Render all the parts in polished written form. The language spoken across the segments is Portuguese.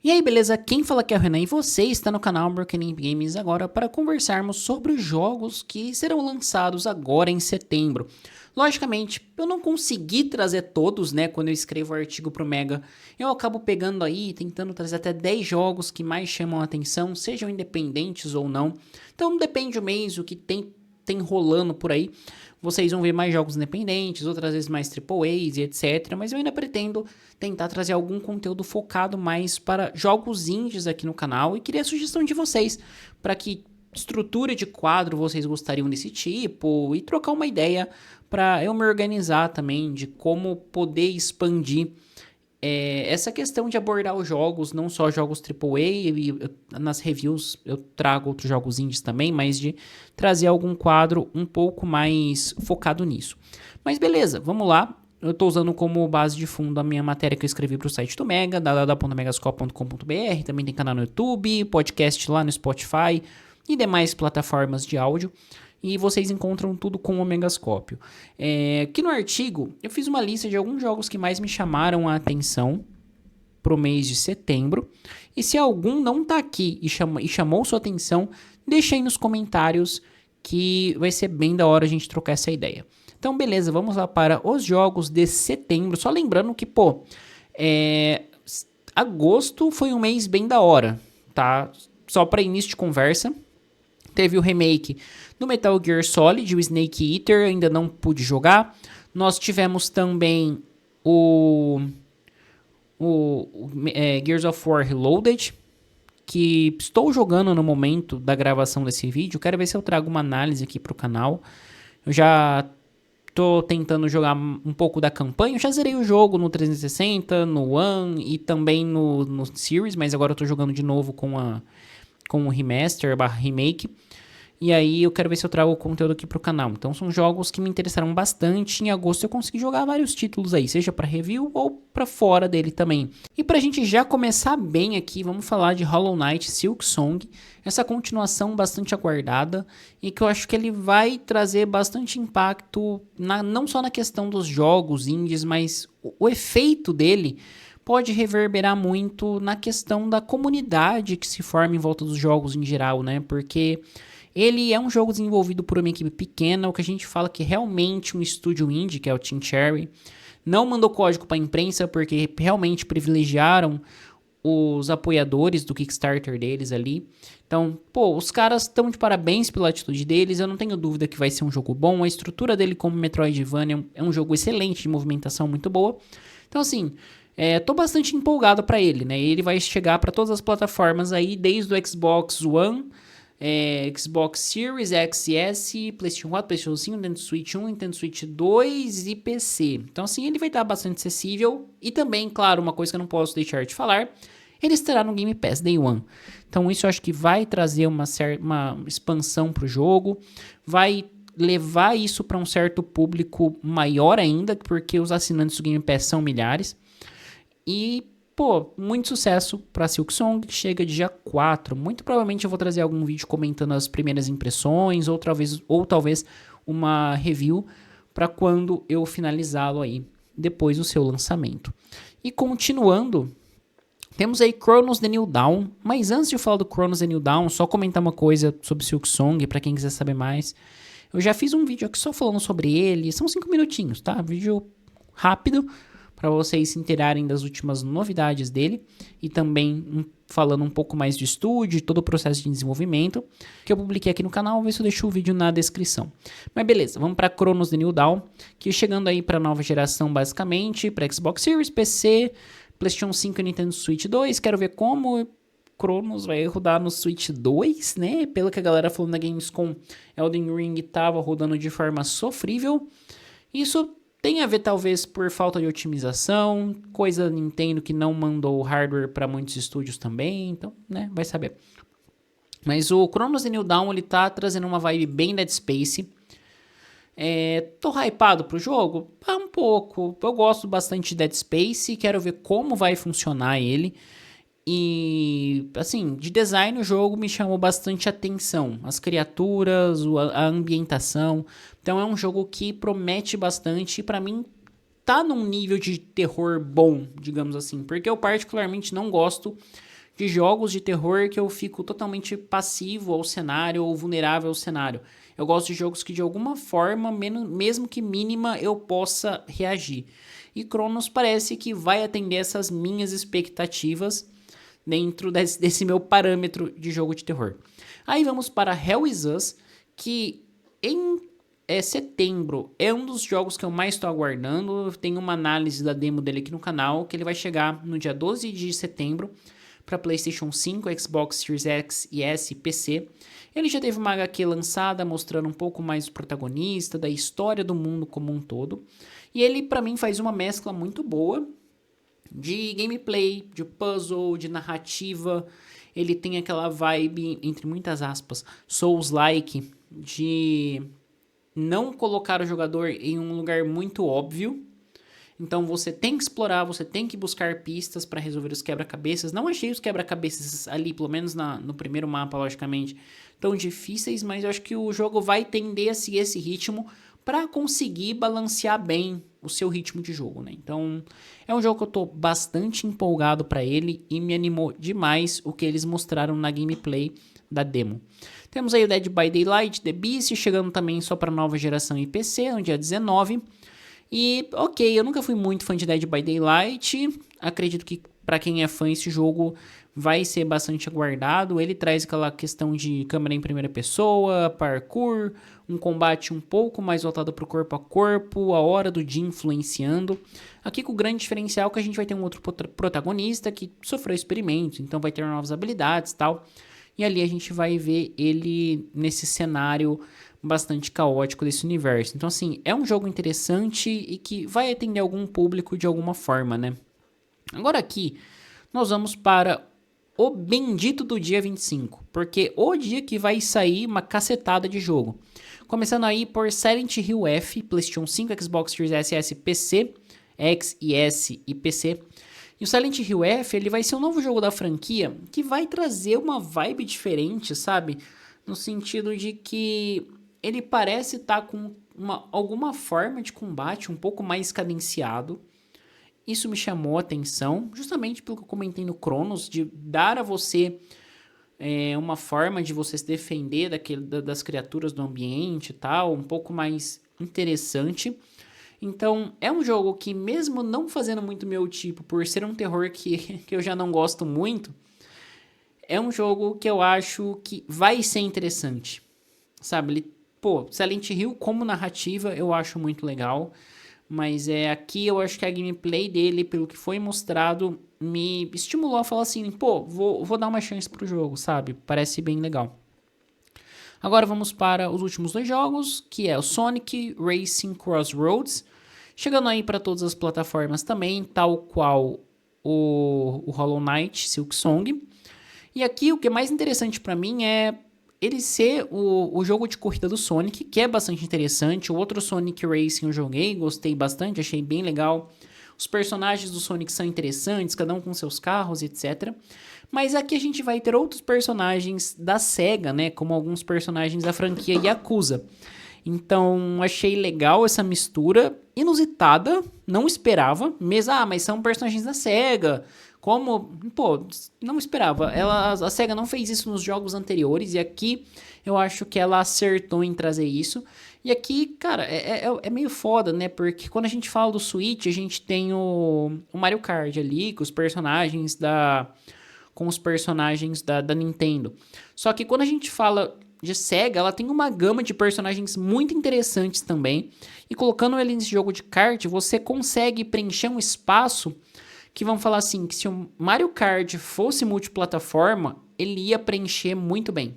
E aí, beleza? Quem fala aqui é o Renan e você está no canal Broken Games agora para conversarmos sobre os jogos que serão lançados agora em setembro. Logicamente, eu não consegui trazer todos, né? Quando eu escrevo o artigo pro Mega, eu acabo pegando aí, tentando trazer até 10 jogos que mais chamam a atenção, sejam independentes ou não. Então depende do mês, o que tem rolando por aí. Vocês vão ver mais jogos independentes, outras vezes mais AAAs e etc. Mas eu ainda pretendo tentar trazer algum conteúdo focado mais para jogos indies aqui no canal. E queria a sugestão de vocês para que estrutura de quadro vocês gostariam desse tipo e trocar uma ideia para eu me organizar também de como poder expandir essa questão de abordar os jogos, não só jogos AAA, nas reviews eu trago outros jogos indies também, mas de trazer algum quadro um pouco mais focado nisso. Mas beleza, vamos lá. Eu estou usando como base de fundo a minha matéria que eu escrevi para o site do Mega, www.megascope.com.br, também tem canal no YouTube, podcast lá no Spotify e demais plataformas de áudio. E vocês encontram tudo com o Megascópio. Aqui no artigo, eu fiz uma lista de alguns jogos que mais me chamaram a atenção pro mês de setembro. E se algum não tá aqui e chamou sua atenção, deixa aí nos comentários que vai ser bem da hora a gente trocar essa ideia. Então, beleza, vamos lá para os jogos de setembro. Só lembrando que, agosto foi um mês bem da hora, tá? Só para início de conversa. Teve o remake do Metal Gear Solid, o Snake Eater, ainda não pude jogar. Nós tivemos também o Gears of War Reloaded, que estou jogando no momento da gravação desse vídeo. Quero ver se eu trago uma análise aqui para o canal. Eu já tô tentando jogar um pouco da campanha. Eu já zerei o jogo no 360, no One e também no Series, mas agora eu tô jogando de novo com o remaster, remake. E aí eu quero ver se eu trago o conteúdo aqui pro canal. Então são jogos que me interessaram bastante. Em agosto eu consegui jogar vários títulos aí, seja para review ou para fora dele também. E pra gente já começar bem aqui, vamos falar de Hollow Knight Silksong. Essa continuação bastante aguardada e que eu acho que ele vai trazer bastante impacto, não só na questão dos jogos indies, mas o efeito dele pode reverberar muito na questão da comunidade que se forma em volta dos jogos em geral, né? Porque ele é um jogo desenvolvido por uma equipe pequena, o que a gente fala que realmente um estúdio indie, que é o Team Cherry, não mandou código para a imprensa porque realmente privilegiaram os apoiadores do Kickstarter deles ali. Então, os caras estão de parabéns pela atitude deles, eu não tenho dúvida que vai ser um jogo bom, a estrutura dele como Metroidvania é um jogo excelente, de movimentação muito boa. Então, assim, tô bastante empolgado para ele, né? Ele vai chegar para todas as plataformas aí, desde o Xbox One, Xbox Series X e S, PlayStation 4, PlayStation 5, Nintendo Switch 1, Nintendo Switch 2 e PC. Então, assim, ele vai estar bastante acessível. E também, claro, uma coisa que eu não posso deixar de falar, ele estará no Game Pass Day One. Então, isso eu acho que vai trazer uma expansão para o jogo, vai levar isso para um certo público maior ainda, porque os assinantes do Game Pass são milhares. E muito sucesso para Silksong, que chega dia 4. Muito provavelmente eu vou trazer algum vídeo comentando as primeiras impressões, ou talvez uma review para quando eu finalizá-lo aí, depois do seu lançamento. E continuando, temos aí Chronos The New Dawn, mas antes de eu falar do Chronos The New Dawn, só comentar uma coisa sobre Silksong, para quem quiser saber mais. Eu já fiz um vídeo aqui só falando sobre ele, são 5 minutinhos, tá? Vídeo rápido, para vocês se inteirarem das últimas novidades dele e também falando um pouco mais de estúdio, todo o processo de desenvolvimento que eu publiquei aqui no canal, vou ver se eu deixo o vídeo na descrição. Mas beleza, vamos para Chronos The New Dawn, que chegando aí para a nova geração basicamente, para Xbox Series, PC, PlayStation 5 e Nintendo Switch 2, quero ver como Chronos vai rodar no Switch 2, né? Pelo que a galera falou na Gamescom, Elden Ring estava rodando de forma sofrível. Isso tem a ver talvez por falta de otimização, coisa da Nintendo que não mandou hardware para muitos estúdios também, então, né, vai saber. Mas o Chronos The New Dawn, ele tá trazendo uma vibe bem Dead Space. Tô hypado pro jogo? Um pouco. Eu gosto bastante de Dead Space, quero ver como vai funcionar ele. E, assim, de design o jogo me chamou bastante atenção. As criaturas, a ambientação. Então é um jogo que promete bastante e pra mim tá num nível de terror bom, digamos assim, porque eu particularmente não gosto de jogos de terror que eu fico totalmente passivo ao cenário ou vulnerável ao cenário. Eu gosto de jogos que de alguma forma, mesmo que mínima, eu possa reagir. E Chronos parece que vai atender essas minhas expectativas dentro desse meu parâmetro de jogo de terror. Aí vamos para Hell is Us, que em setembro é um dos jogos que eu mais estou aguardando. Tem uma análise da demo dele aqui no canal, que ele vai chegar no dia 12 de setembro para PlayStation 5, Xbox Series X e S e PC. Ele já teve uma HQ lançada mostrando um pouco mais o protagonista, da história do mundo como um todo. E ele, para mim, faz uma mescla muito boa de gameplay, de puzzle, de narrativa. Ele tem aquela vibe, entre muitas aspas, Souls-like, de não colocar o jogador em um lugar muito óbvio. Então você tem que explorar, você tem que buscar pistas para resolver os quebra-cabeças. Não achei os quebra-cabeças ali, pelo menos no primeiro mapa, logicamente, tão difíceis, mas eu acho que o jogo vai tender a seguir esse ritmo para conseguir balancear bem o seu ritmo de jogo, né? Então, é um jogo que eu tô bastante empolgado para ele e me animou demais o que eles mostraram na gameplay da demo. Temos aí o Dead by Daylight, The Beast, chegando também só para nova geração e PC, no dia 19. E, ok, eu nunca fui muito fã de Dead by Daylight, acredito que para quem é fã esse jogo vai ser bastante aguardado. Ele traz aquela questão de câmera em primeira pessoa, parkour, um combate um pouco mais voltado para o corpo a corpo, a hora do dia influenciando. Aqui com o grande diferencial que a gente vai ter um outro protagonista que sofreu experimentos, então vai ter novas habilidades e tal. E ali a gente vai ver ele nesse cenário bastante caótico desse universo. Então, assim, é um jogo interessante e que vai atender algum público de alguma forma, né? Agora aqui, nós vamos para o bendito do dia 25, porque o dia que vai sair uma cacetada de jogo. Começando aí por Silent Hill F, PlayStation 5, Xbox Series S, S, PC, X e S e PC. E o Silent Hill F, ele vai ser um novo jogo da franquia que vai trazer uma vibe diferente, sabe? No sentido de que ele parece estar com alguma forma de combate um pouco mais cadenciado. Isso me chamou a atenção, justamente pelo que eu comentei no Chronos, de dar a você uma forma de você se defender das criaturas do ambiente e tal, um pouco mais interessante. Então, é um jogo que, mesmo não fazendo muito meu tipo, por ser um terror que eu já não gosto muito, é um jogo que eu acho que vai ser interessante, sabe? Silent Hill como narrativa eu acho muito legal, mas aqui eu acho que a gameplay dele, pelo que foi mostrado, me estimulou a falar assim, vou dar uma chance pro jogo, sabe? Parece bem legal. Agora vamos para os últimos dois jogos, que é o Sonic Racing Crossroads, chegando aí para todas as plataformas também, tal qual o Hollow Knight Silksong. E aqui o que é mais interessante para mim é ele ser o jogo de corrida do Sonic, que é bastante interessante. O outro Sonic Racing eu joguei, gostei bastante, achei bem legal. Os personagens do Sonic são interessantes, cada um com seus carros, etc. Mas aqui a gente vai ter outros personagens da SEGA, né? Como alguns personagens da franquia Yakuza. Então, achei legal essa mistura, inusitada, não esperava. Mas são personagens da SEGA. Não esperava. A SEGA não fez isso nos jogos anteriores, e aqui eu acho que ela acertou em trazer isso. E aqui, cara, é meio foda, né? Porque quando a gente fala do Switch, a gente tem o Mario Kart ali, com os personagens da Nintendo. Só que quando a gente fala de SEGA, ela tem uma gama de personagens muito interessantes também. E colocando ele nesse jogo de kart, você consegue preencher um espaço que vão falar assim, que se o Mario Kart fosse multiplataforma, ele ia preencher muito bem.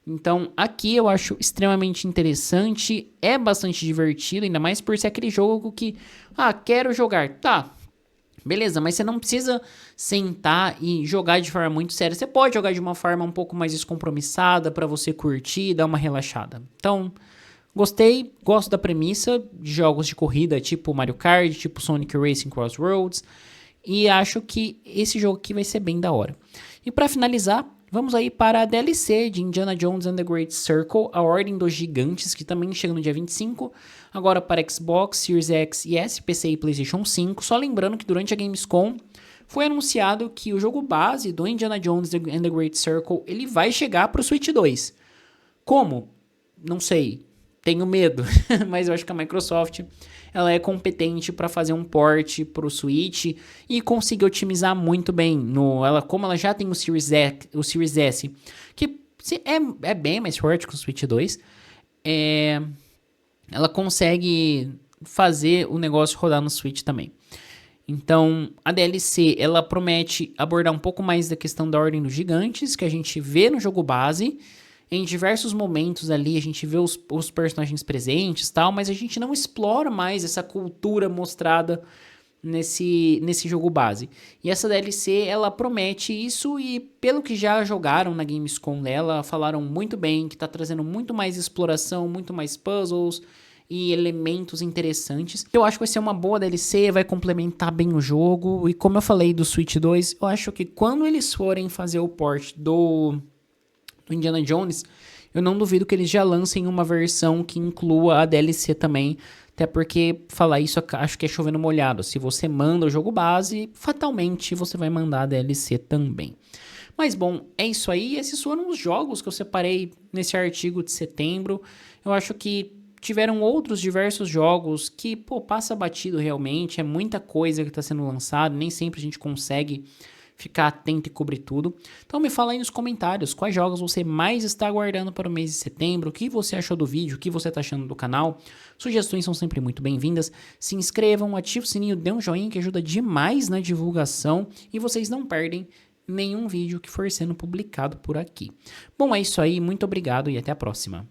Então, aqui eu acho extremamente interessante, é bastante divertido, ainda mais por ser aquele jogo que, quero jogar, tá, beleza, mas você não precisa sentar e jogar de forma muito séria, você pode jogar de uma forma um pouco mais descompromissada para você curtir, dar uma relaxada. Então, gostei, gosto da premissa de jogos de corrida tipo Mario Kart, tipo Sonic Racing Crossroads, e acho que esse jogo aqui vai ser bem da hora. E para finalizar, vamos aí para a DLC de Indiana Jones and the Great Circle, A Ordem dos Gigantes, que também chega no dia 25, agora para Xbox, Series X e S, PC e PlayStation 5. Só lembrando que durante a Gamescom foi anunciado que o jogo base do Indiana Jones and the Great Circle ele vai chegar para o Switch 2. Como? Não sei. Tenho medo, mas eu acho que a Microsoft ela é competente para fazer um port para o Switch e conseguir otimizar muito bem. Como ela já tem o Series S, que é bem mais forte que o Switch 2, ela consegue fazer o negócio rodar no Switch também. Então, a DLC, ela promete abordar um pouco mais da questão da Ordem dos Gigantes, que a gente vê no jogo base. Em diversos momentos ali, a gente vê os personagens presentes e tal, mas a gente não explora mais essa cultura mostrada nesse jogo base. E essa DLC, ela promete isso e pelo que já jogaram na Gamescom dela, falaram muito bem, que tá trazendo muito mais exploração, muito mais puzzles e elementos interessantes. Eu acho que vai ser uma boa DLC, vai complementar bem o jogo. E como eu falei do Switch 2, eu acho que quando eles forem fazer o port do Indiana Jones, eu não duvido que eles já lancem uma versão que inclua a DLC também, até porque falar isso acho que é chovendo molhado. Se você manda o jogo base, fatalmente você vai mandar a DLC também. Mas bom, é isso aí. Esses foram os jogos que eu separei nesse artigo de setembro. Eu acho que tiveram outros diversos jogos que, passa batido realmente. É muita coisa que está sendo lançada, nem sempre a gente consegue ficar atento e cobrir tudo. Então me fala aí nos comentários quais jogos você mais está aguardando para o mês de setembro, o que você achou do vídeo, o que você está achando do canal. Sugestões são sempre muito bem-vindas. Se inscrevam, ative o sininho, dê um joinha que ajuda demais na divulgação e vocês não perdem nenhum vídeo que for sendo publicado por aqui. Bom, é isso aí, muito obrigado e até a próxima.